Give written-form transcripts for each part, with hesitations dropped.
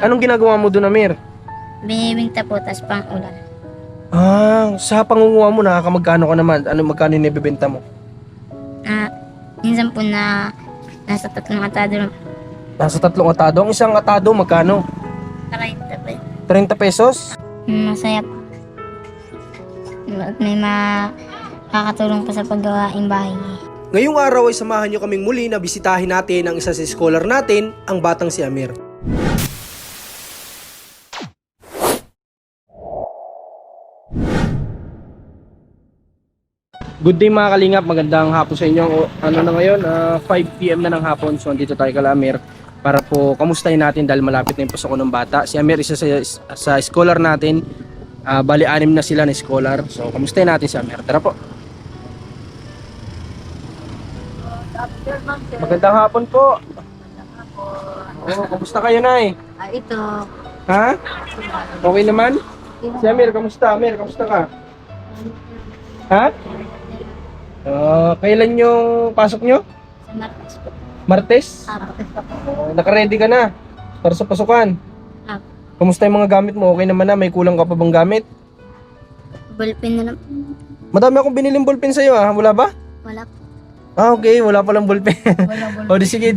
Anong ginagawa mo doon, Amir? Binibinta po, tas pang ulan. Sa pangunguha mo, nakakamagkano ka naman? Ano, magkano yung nabibenta mo? Minsan po na nasa 3 atado lang. Nasa 3 atado. Ang isang atado, magkano? 30 po. 30 pesos? Masaya po. At may makakatulong po sa paggawaing bahay. Ngayong araw ay samahan nyo kaming muli na bisitahin natin ang isa sa scholar natin, ang batang si Amir. Good day mga kalingap, magandang hapon sa inyo. Ano na ngayon, 5 PM na ng hapon. So andito tayo kay Amir para po kamustahin natin dahil malapit na yung pasok ng bata. Si Amir isa sa scholar natin. Bali 6 na sila na scholar. So kamustahin natin si Amir. Tara po. Magandang hapon po. Oh, kamusta kayo, Nay? Ito. Ha? Okay naman? Si Amir, kamusta? Amir, kamusta ka? Ha? Kailan yung pasok nyo? Sa Martes po. Martes? Apo. Naka-ready ka na para sa pasukan. Apo. Kamusta yung mga gamit mo? Okay naman na? May kulang ka pa bang gamit? Ballpen na lang. Madami akong biniling ballpen sa'yo Wala ba? Wala po. Okay, wala palang ballpen. Wala O di sige,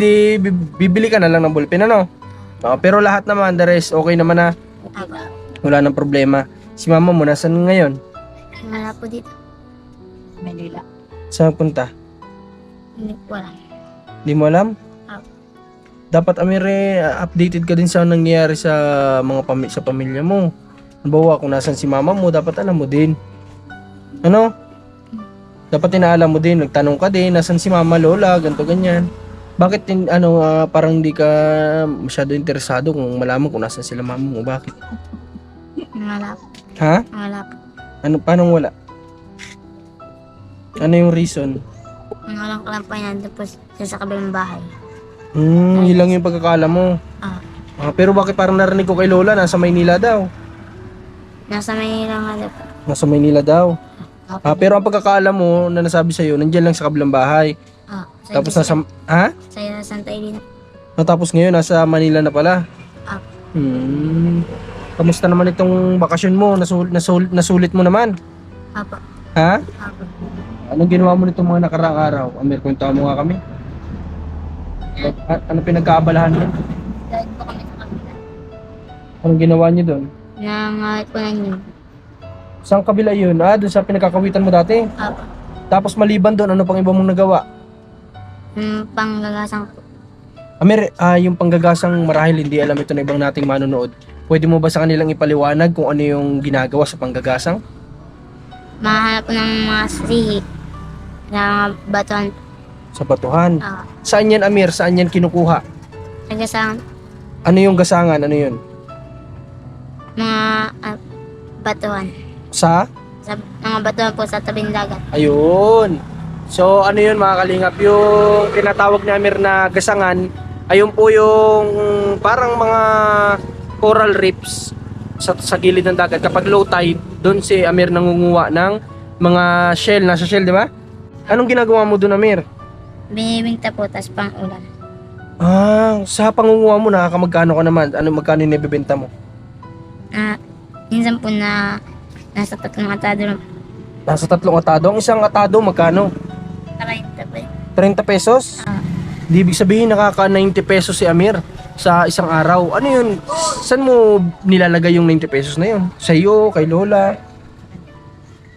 bibili ka na lang ng ballpen, ano? Pero lahat naman, the rest, okay naman na. Apo. Wala nang problema. Si mama mo, nasan ngayon? Wala po dito. Manila. Saan punta? Hindi po alam. Di mo alam? Apo. Dapat, Amir, updated ka din sa nangyayari sa mga sa pamilya mo. Halimbawa, kung nasan si mama mo, dapat alam mo din. Ano? Dapat inaalam mo din, nagtanong ka din, nasan si mama, lola, ganto ganyan. Bakit parang hindi ka masyado interesado kung malaman kung nasan sila mama mo? Bakit? Wala po. Ha? Wala po. Paano wala? Ano yung reason? Walang kalampay nandun po sa kabilang bahay. Yun lang yung pagkakaalam mo. Pero bakit parang narinig ko kay lola, nasa Maynila daw? Nasa Manila nga daw po. Nasa Maynila daw. Pero ang pagkakaalam mo na nasabi sa'yo, nandiyan lang sa kabilang bahay. Tapos nasa, Sa Santa Elena. Tapos ngayon, nasa Manila na pala. Kamusta naman itong bakasyon mo? Nasulit mo naman? Apo. Ha? Apo. Anong ginawa mo nitong mga nakaraang araw? Amir, kwento mo nga kami. Ano pinagkaabalahan mo? Dahil po kami sa kabila. Anong ginawa niyo doon? Nangangalit po ng yun. Saan kabila yun? Doon sa pinagkakawitan mo dati? Apo. Tapos maliban doon, ano pang iba mong nagawa? Panggagasang po. Amir, yung panggagasang marahil hindi alam ito na ibang nating manonood. Pwede mo ba sa kanilang ipaliwanag kung ano yung ginagawa sa panggagasang? Mahanap po ng mga sihi. Na mga batuan. Sa batuhan. Saan yan, Amir? Saan yan kinukuha? Nagasang Ano yung gasangan? Ano yun? mga batuan. Sa? Mga batuan po sa tabing dagat. Ayun. So ano yun mga kalingap, yung tinatawag ni Amir na gasangan, ayun po yung parang mga coral reefs sa gilid ng dagat. Kapag low tide, doon si Amir nangunguha ng mga shell, nasa shell, di ba? Anong ginagawa mo doon, Amir? Binibinta po, tas pang ulan. Sa pangunguha mo, nakakamagkano ka naman? Magkano yung nabibenta mo? Minsan po na nasa 3 atado lang. Nasa 3 atado. Ang isang atado, magkano? 30 po. 30 pesos? Di ibig sabihin nakaka 90 pesos si Amir sa isang araw. Ano yun? Saan mo nilalagay yung 90 pesos na yun? Sa iyo, kay lola?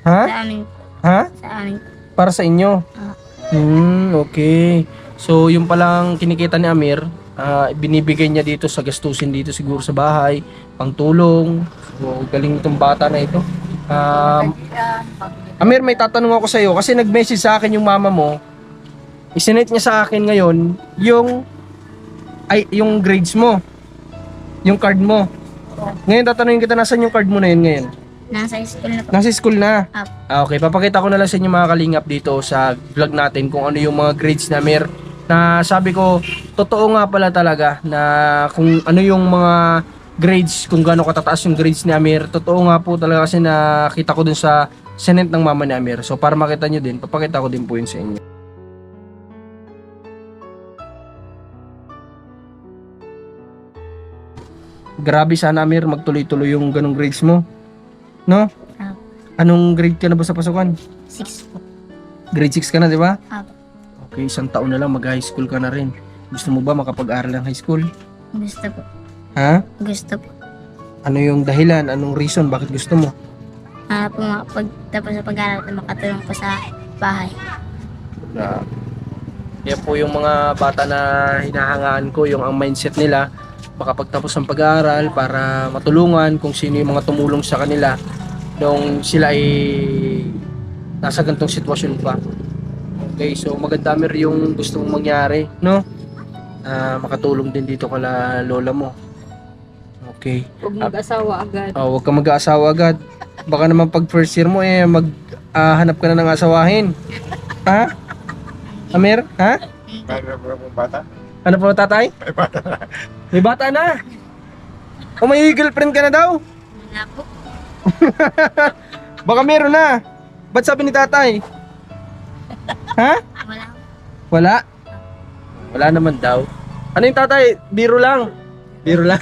Ha? Sa amin po. Ha? Sa amin. Para sa inyo? Okay. So yung palang kinikita ni Amir, binibigay niya dito sa gastusin dito siguro sa bahay, pangtulong. So galing itong bata na ito. Amir, may tatanong ako sa iyo kasi nag-message sa akin yung mama mo. Isinet niya sa akin ngayon yung grades mo. Yung card mo. Ngayon tatanungin kita, nasan yung card mo na yun ngayon? Nasa school na po. Nasa school na? Apo. Okay, papakita ko na lang sa inyo mga kalingap dito sa vlog natin kung ano yung mga grades na Amir. Na sabi ko, totoo nga pala talaga na kung ano yung mga grades, kung gaano katataas yung grades ni Amir. Totoo nga po talaga kasi nakita ko dun sa Senate ng mama ni Amir. So para makita nyo din, papakita ko din po yun sa inyo. Grabe sana, Amir, magtuloy-tuloy yung ganong grades mo. No? Apo. Anong grade ka na ba sa pasukan? 6 po. Grade 6 ka na, di ba? Apo. Okay, isang taon na lang mag-high school ka na rin. Gusto mo ba makapag-aral ng high school? Gusto po. Ha? Gusto po. Ano yung dahilan? Anong reason? Bakit gusto mo? Para po makapagtapos sa pag-aaral at makatulong po sa bahay. Yan po yung mga bata na hinahangaan ko, yung ang mindset nila makapagtapos ng pag-aaral para matulungan kung sino yung mga tumulong sa kanila nung sila ay nasa ganitong sitwasyon pa. Okay, so maganda Amir yung gusto mong mangyari, no? Makatulong din dito kala lola mo. Okay. Huwag mag-asawa agad. Huwag ka mag-aasawa agad. Baka naman pag first year mo hanap ka na ng asawahin. Ha? Amir? Ha? Bata? Ano po tatay? May bata na. May bata na. O may girlfriend ka na daw? Wala po. Baka meron na. Ba't sabi ni tatay? Ha? Wala po. Wala? Wala naman daw. Ano yung tatay? Biro lang. Biro lang.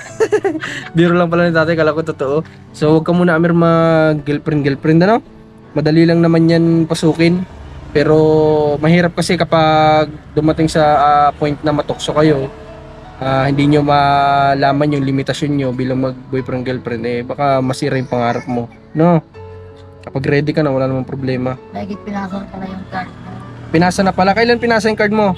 Biro lang pala ni tatay. Kala ko totoo. So huwag ka muna Amir mag-girlfriend ano? Madali lang naman yan pasukin. Pero mahirap kasi kapag dumating sa point na matukso kayo, hindi nyo malaman yung limitasyon nyo bilang mag-boyfriend girlfriend, baka masira yung pangarap mo, no? Kapag ready ka na, wala namang problema. Lagi pinasok ka na yung card mo. Pinasa na pala. Kailan pinasa yung card mo?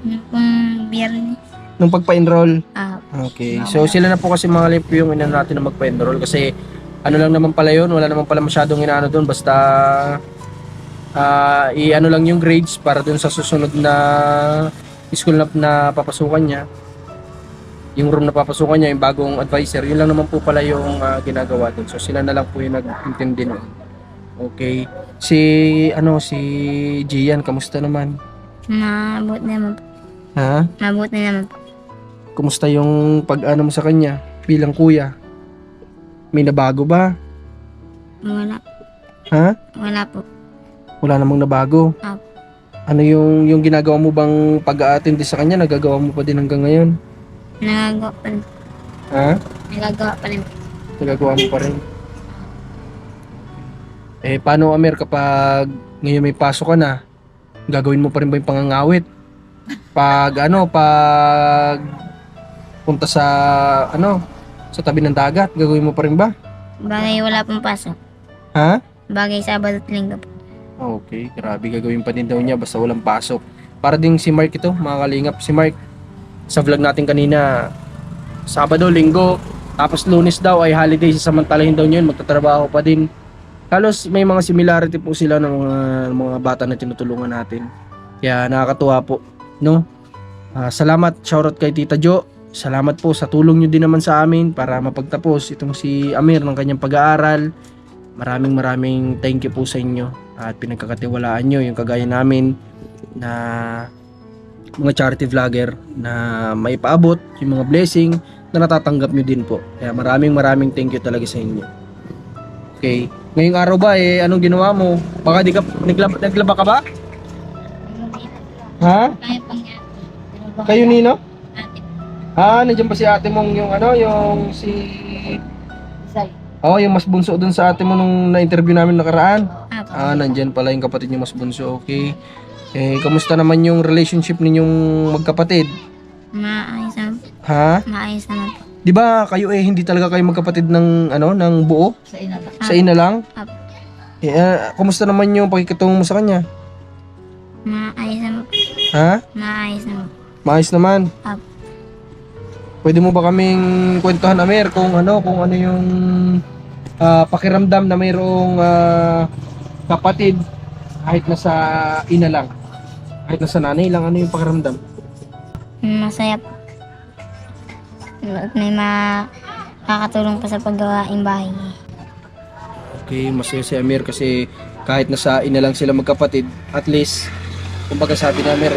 Yung pong biyernes. Nung pagpa-enroll? Ah, Okay. So sila na po kasi mga lipo yung inano natin na magpa-enroll kasi ano lang naman pala yun, wala naman pala masyadong inaano doon, basta i-ano lang yung grades para dun sa susunod na school na papasukan niya, yung room na papasukan niya, yung bagong advisor, yun lang naman po pala yung ginagawa dun. So sila na lang po yung nag-intindi nun. Okay. Si Gian, kamusta naman? mabuti naman po. Ha? Mabuti naman po. Kumusta yung pag-ano mo sa kanya bilang kuya? May nabago ba? Wala. Ha? Wala po. Wala namang nabago. Apo. Ano yung ginagawa mo bang pag-a-attend sa kanya, nagagawa mo pa din hanggang ngayon? Nagagawa pa rin. Ha? Nagagawa pa rin. Nagagawa mo pa rin. Paano Amer kapag ngayon may pasok ka na, gagawin mo pa rin ba yung pangangawit? Pag punta sa sa tabi ng dagat, gagawin mo pa rin ba? Bagay wala pong pasok. Ha? Bagay Sabado at Linggo po. Okay, grabe, gagawin pa din daw niya basta walang pasok. Para ding si Mark ito, mga kalingap, si Mark sa vlog natin kanina, Sabado, Linggo, tapos Lunes daw ay holiday, sasamantalahin daw niya yun, magtatrabaho pa din. Halos may mga similarity po sila ng mga bata na tinutulungan natin. Kaya nakakatuwa po, no? Salamat, shoutout kay Tita Jo. Salamat po sa tulong nyo din naman sa amin para mapagtapos itong si Amir ng kanyang pag-aaral. Maraming thank you po sa inyo at pinagkakatiwalaan nyo yung kagaya namin na mga charity vlogger na maipaabot yung mga blessing na natatanggap nyo din po. Kaya maraming thank you talaga sa inyo. Okay. Ngayong araw ba anong ginawa mo? Baka di ka naglaba ka ba? Ha? Kaya pang yan. Kayo Nino? Ate. Nandiyan pa si ate mong yung si Isay. yung mas bunso dun sa ate mo nung na-interview namin nakaraan. Apo. Nandyan pala yung kapatid niyo mas bunso. Okay. Kamusta naman yung relationship ninyong magkapatid? Maayos naman po. Ha? Maayos naman po. 'Di ba kayo hindi talaga kayo magkapatid ng ng buo? Sa inala. Sa ina lang? Apo. Kamusta naman yung pakikitungo mo sa kanya? Maayos naman po. Ha? Maayos naman po. Maayos naman. Apo. Pwede mo ba kaming kwentuhan Amer kung ano yung pakiramdam na mayroong kapatid kahit nasa ina lang? Kahit nasa nanay lang, ano yung pakiramdam? Masaya po. At may makakatulong pa sa paggawaing bahay. Okay, masaya si Amir kasi kahit nasa ina lang sila magkapatid, at least, kumbaga sabi ni Amir,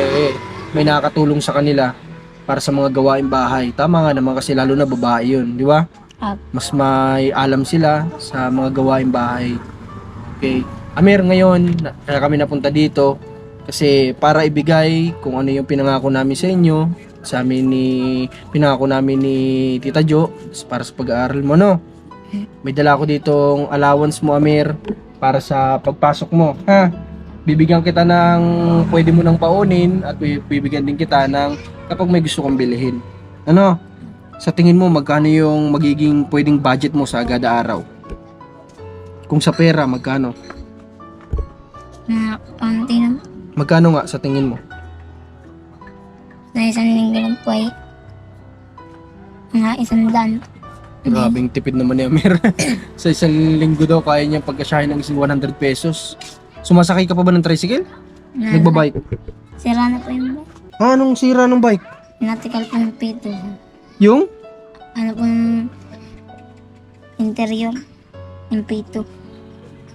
may nakakatulong sa kanila para sa mga gawaing bahay. Tama nga naman kasi lalo na babae yun, di ba? Apo. Mas may alam sila sa mga gawaing bahay. Okay. Amir, ngayon, kaya kami napunta dito kasi para ibigay kung ano yung pinangako namin sa inyo, sa amin pinangako namin ni Tita Jo para sa pag-aaral mo, no? May dala ko ditong allowance mo, Amir, para sa pagpasok mo, ha? Bibigyan kita ng pwede mo nang paunin at bibigyan din kita ng kapag may gusto kang bilhin. Ano? Sa tingin mo, magkano yung magiging pwedeng budget mo sa agad araw? Kung sa pera, magkano? Na konti naman. Magkano nga sa tingin mo? Sa isang linggo lang po ay mga 100. Grabing tipid naman ni Amir. Sa isang linggo daw, kaya niya pagkasyahin ng 100 pesos. Sumasakay ka pa ba ng tricycle? Nagbabike? Sira na po yung bike. Anong sira ng bike? Natikal po ng pito. Yung? Ano po yung interior? Yung pito.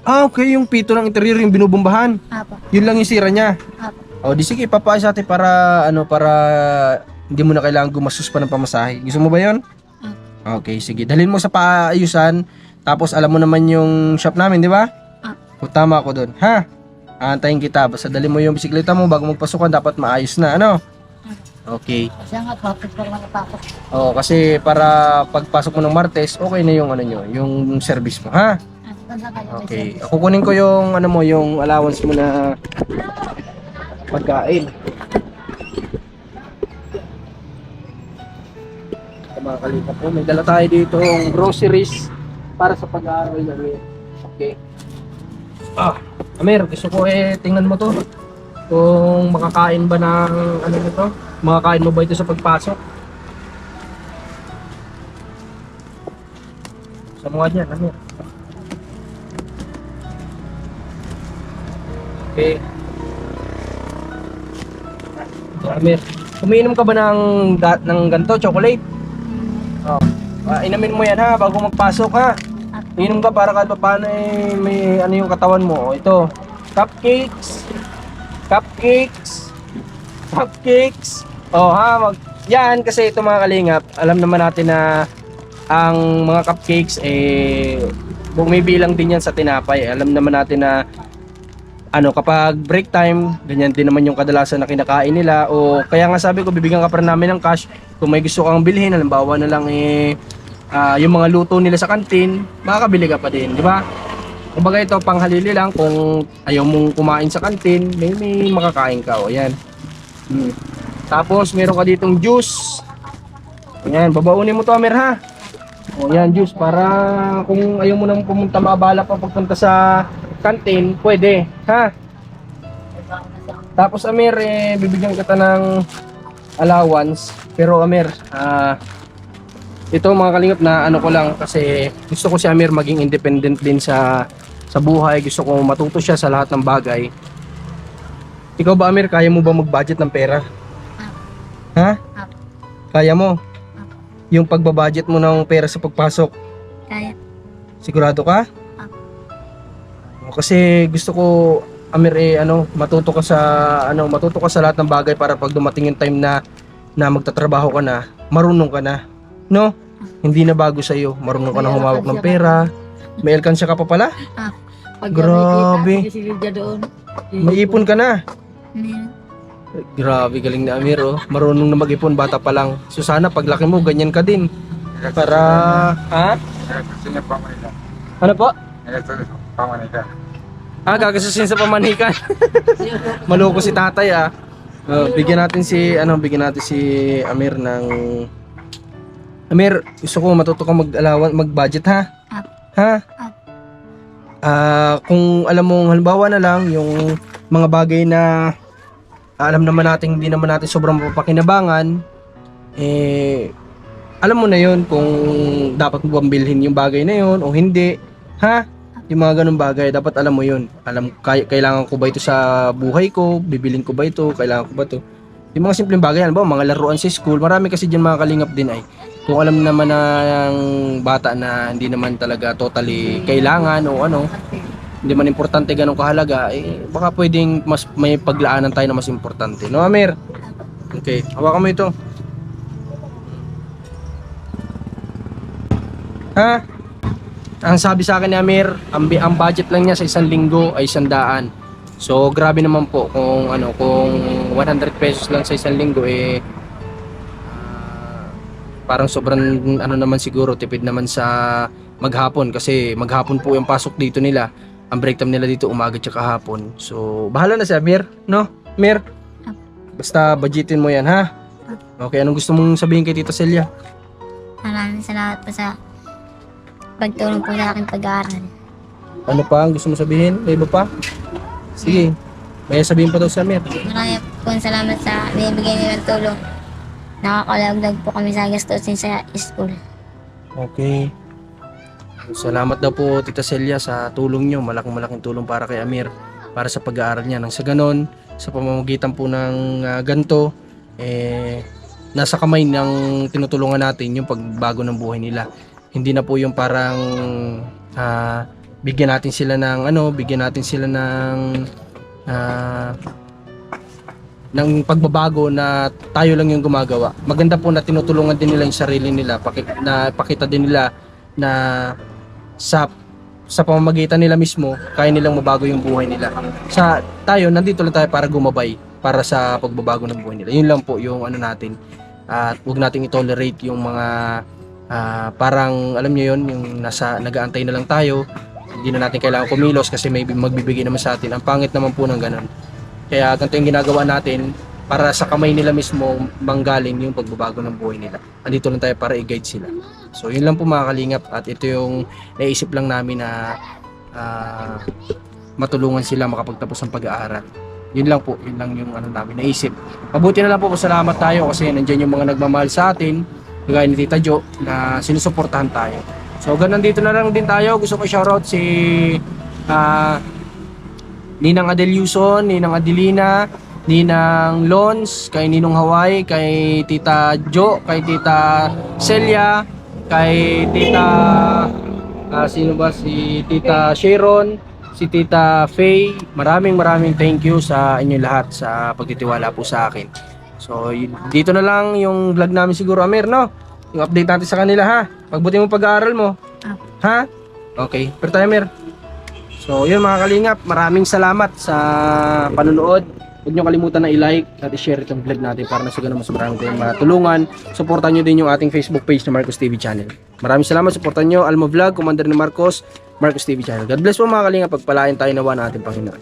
Okay, yung pito ng interior, yung binubumbahan. Apo. Yun lang yung sira niya. Apo. O, di sige, papaayos natin para, para hindi mo na kailangan gumastos pa ng pamasahe. Gusto mo ba yun? Okay, sige. Dalhin mo sa paayusan, tapos alam mo naman yung shop namin, di ba? O, tama ako doon, ha? Aantayin kita. Basta dalhin mo yung bisikleta mo bago magpasukan, dapat maayos na, ano? Okay. Kasi nga, tapos pa naman natapos. Oo, kasi para pagpasok mo ng Martes, okay na yung yung service mo, ha? Saan kayo? Okay. Kukunin ko yung yung allowance mo na pagkain. Mga kalingap po, may dala tayo dito ng groceries para sa pag-aaral namin. Okay. Amir, gusto ko tingnan mo to. Kung makakain ba ng nito? Makakain mo ba ito sa pagpasok? Sa mga dyan, Amir. Okay. Amir, umiinom ka ba ng ganito, chocolate? Oh. Inamin mo yan, ha, bago magpasok, ha. Inom ka para kahit paano may yung katawan mo. Ito, cupcakes. Oh, ha, yan kasi ito mga kalingap, alam naman natin na ang mga cupcakes bumibilang din yan sa tinapay. Alam naman natin na kapag break time, ganyan din naman yung kadalasan na kinakain nila. O kaya nga sabi ko, bibigyan ka pa rin namin ng cash kung may gusto kang bilhin. Halimbawa na lang yung mga luto nila sa kantin, makakabili ka pa din, di ba? Kumbaga ito, panghalili lang kung ayaw mong kumain sa kantin, may makakain ka. O yan. Tapos meron ka ditong juice. Ayan, babaunin mo to, Amir, ha? O yan, juice, para kung ayaw mo nang pumunta, maabala pa pagpunta sa kantin, pwede, ha? Tapos Amir, bibigyan kita ng allowance. Pero Amir, ito mga kalingap na ko lang kasi gusto ko si Amir maging independent din sa buhay. Gusto ko matuto siya sa lahat ng bagay. Ikaw ba, Amir, kaya mo ba mag-budget ng pera? Ha? Kaya mo? Yung pagbabudget mo ng pera sa pagpasok? Kaya. Sigurado ka? Kasi gusto ko, Amir, matuto ka sa lahat ng bagay para pag dumating yung time na magtatrabaho ka na, marunong ka na, no? Hindi na bago sa iyo, marunong ka na humawak ng pera. May alkansya ka pa pala? Grabe. Si Lydia doon. May ipon ka na. Meron. Grabe, galing na Amir, oh. Marunong na mag-ipon, bata pa lang. So sana paglaki mo, ganyan ka din. Para, ha? Ano po? Gagastusin sa pamanikan. Maloko si tatay, ah. Bigyan natin si Amir ng Amir, gusto ko matuto ka mag-budget, ha? Ha? Kung alam mo, halimbawa na lang yung mga bagay na alam naman natin, hindi naman natin sobrang papakinabangan, alam mo na yun kung dapat mo bang bilhin yung bagay na yun o hindi, ha? Yung mga ganung bagay, dapat alam mo yun. Kailangan ko ba ito sa buhay ko? Bibilin ko ba ito? Kailangan ko ba ito? Yung mga simpleng bagay, halimbawa mga laruan sa school, marami kasi dyan mga kalingap din ay kung alam naman na ng bata na hindi naman talaga totally kailangan o hindi man importante ganun kahalaga, baka pwedeng mas may paglaanan tayo na mas importante, no, Amir? Okay, hawakan mo ito, ha? Ang sabi sa akin ni Amir, ang budget lang niya sa isang linggo ay 100. So grabe naman po kung kung 100 pesos lang sa isang linggo, parang sobrang ano naman siguro, tipid naman sa maghapon kasi maghapon po yung pasok dito nila. Ang break time nila dito umaga tsaka hapon. So, bahala na siya, Mir, no? Mir? Basta budgetin mo yan, ha? Okay, anong gusto mong sabihin kay Tita Celia? Maraming salamat po sa pagtulong po sa aking pag-aaral. Ano pa ang gusto mong sabihin? May iba pa? Sige. May sabihin pa daw sa Mir. Maraming po salamat sa binibigay nilang tulong. Nakakalagdag po kami sa gastusin sa school. Okay. Salamat daw po Tita Celia sa tulong nyo. Malaking tulong para kay Amir. Para sa pag-aaral niya. Nang sa ganon, sa pamamagitan po ng ganito, nasa kamay ng tinutulungan natin yung pagbago ng buhay nila. Hindi na po yung parang bigyan natin sila ng pagbabago na tayo lang yung gumagawa. Maganda po na tinutulungan din nila yung sarili nila, pakita din nila na sa pamamagitan nila mismo kaya nilang mabago yung buhay nila. Tayo nandito lang tayo para gumabay para sa pagbabago ng buhay nila. Yun lang po yung ano natin. At huwag nating i-tolerate yung mga parang alam niyo yun, yung nag-aantay na lang tayo. Hindi na natin kailangan kumilos kasi may magbibigay naman sa atin. Ang pangit naman po ng ganun. Kaya ganito yung ginagawa natin para sa kamay nila mismo manggaling yung pagbabago ng buhay nila. Andito lang tayo para i-guide sila. So yun lang po mga kalingap at ito yung naisip lang namin na matulungan sila makapagtapos ng pag-aaral. Yun lang po, yun lang yung ano namin naisip. Mabuti na lang po, salamat tayo kasi nandiyan yung mga nagmamahal sa atin, kagaya ni Tita Jo, na sinusuportahan tayo. So ganun dito na lang din tayo. Gusto ko shoutout si Ninang Adelyuson, Ninang Adelina, Ninang Lons, kay Ninong Hawaii, kay Tita Jo, kay Tita Celia, kay Tita si Tita Sharon, si Tita Faye. Maraming thank you sa inyo lahat sa pagtitiwala po sa akin. So dito na lang yung vlog namin siguro, Amir, no? Yung update natin sa kanila, ha? Pagbuti mo pag-aaral mo. Ha? Okay. Pero tayo, Amir. So yun mga kalingap, maraming salamat sa panonood. Huwag nyo kalimutan na i-like at i-share itong vlog natin para na sa ganun mas marami tayong matulungan. Supportan nyo din yung ating Facebook page na Marcos TV Channel. Maraming salamat, supportan nyo Almo Vlog, Commander ni Marcos TV Channel. God bless po mga kalingap, pagpalain tayo nawa ng ating Panginoon.